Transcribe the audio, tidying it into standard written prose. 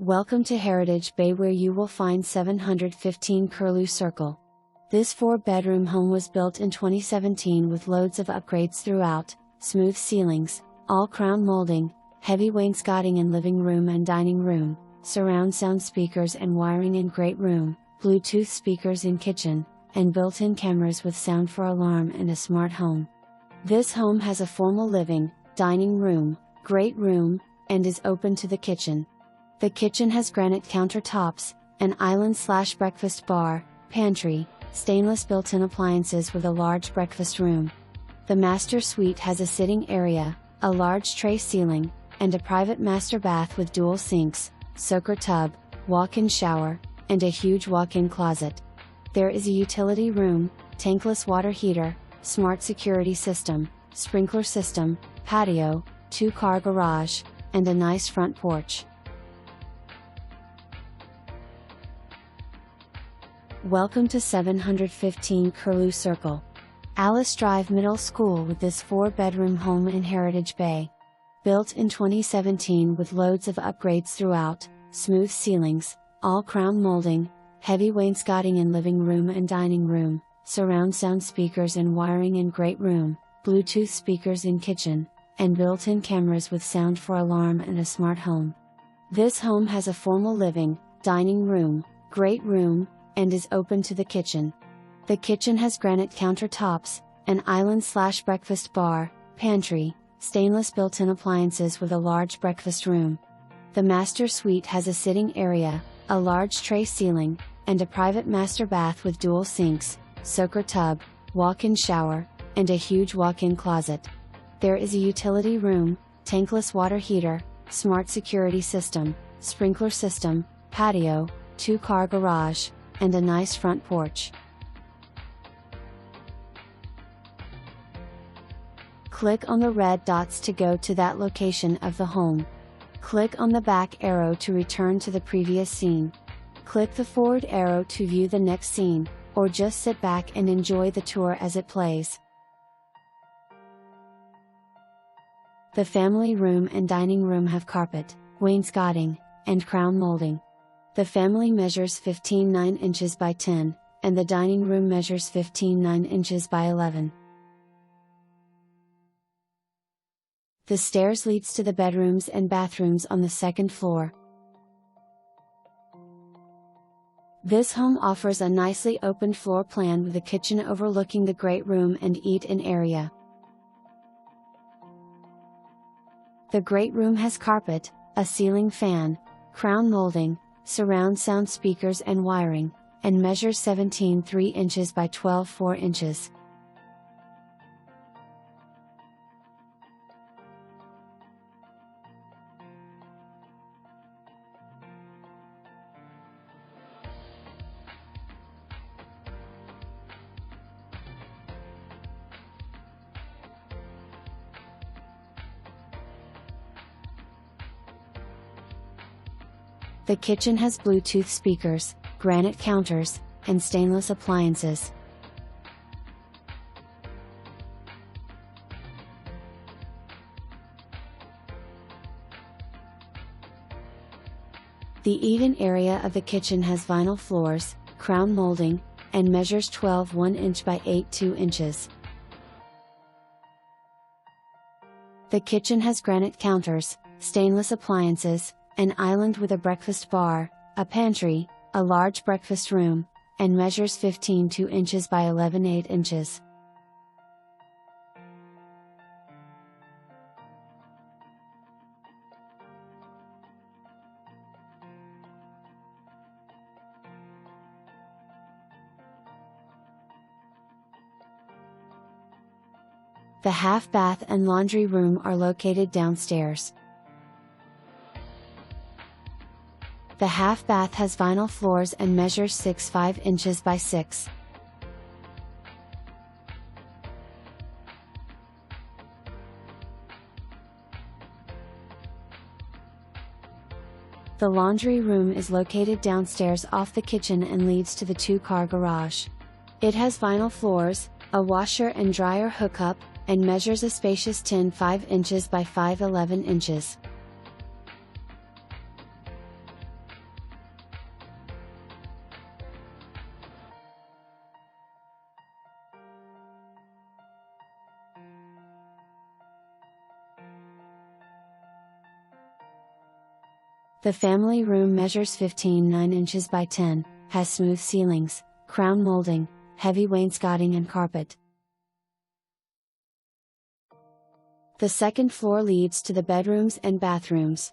Welcome to Heritage Bay, where you will find 715 Curlew Circle. This 4-bedroom home was built in 2017 with loads of upgrades throughout: smooth ceilings, all crown molding, heavy wainscoting in living room and dining room, surround sound speakers and wiring in great room, Bluetooth speakers in kitchen, and built-in cameras with sound for alarm and a smart home. This home has a formal living, dining room, great room, and is open to the kitchen. The kitchen has granite countertops, an island/breakfast bar, pantry, stainless built-in appliances with a large breakfast room. The master suite has a sitting area, a large tray ceiling, and a private master bath with dual sinks, soaker tub, walk-in shower, and a huge walk-in closet. There is a utility room, tankless water heater, smart security system, sprinkler system, patio, 2-car garage, and a nice front porch. Welcome to 715 Curlew Circle Alice Drive Middle School with this 4-bedroom home in Heritage Bay. Built in 2017 with loads of upgrades throughout: smooth ceilings, all crown molding, heavy wainscoting in living room and dining room, surround sound speakers and wiring in great room, Bluetooth speakers in kitchen, and built-in cameras with sound for alarm and a smart home. This home has a formal living, dining room, great room, and is open to the kitchen. The kitchen has granite countertops, an island/breakfast bar, pantry, stainless built-in appliances with a large breakfast room. The master suite has a sitting area, a large tray ceiling, and a private master bath with dual sinks, soaker tub, walk-in shower, and a huge walk-in closet. There is a utility room, tankless water heater, smart security system, sprinkler system, patio, 2-car garage, and a nice front porch. Click on the red dots to go to that location of the home. Click on the back arrow to return to the previous scene. Click the forward arrow to view the next scene, or just sit back and enjoy the tour as it plays. The family room and dining room have carpet, wainscoting, and crown molding. The family measures 15.9 inches by 10, and the dining room measures 15.9 inches by 11. The stairs leads to the bedrooms and bathrooms on the second floor. This home offers a nicely opened floor plan with a kitchen overlooking the great room and eat-in area. The great room has carpet, a ceiling fan, crown molding, surround sound speakers and wiring, and measures 17.3 inches by 12.4 inches. The kitchen has Bluetooth speakers, granite counters, and stainless appliances. The eat-in area of the kitchen has vinyl floors, crown molding, and measures 12.1 inch by 8.2 inches. The kitchen has granite counters, stainless appliances, an island with a breakfast bar, a pantry, a large breakfast room, and measures 15.2 inches by 11.8 inches. The half bath and laundry room are located downstairs. The half bath has vinyl floors and measures 6.5 inches by 6. The laundry room is located downstairs off the kitchen and leads to the 2-car garage. It has vinyl floors, a washer and dryer hookup, and measures a spacious 10.5 inches by 5.11 inches. The family room measures 15.9 inches by 10, has smooth ceilings, crown molding, heavy wainscoting and carpet. The second floor leads to the bedrooms and bathrooms.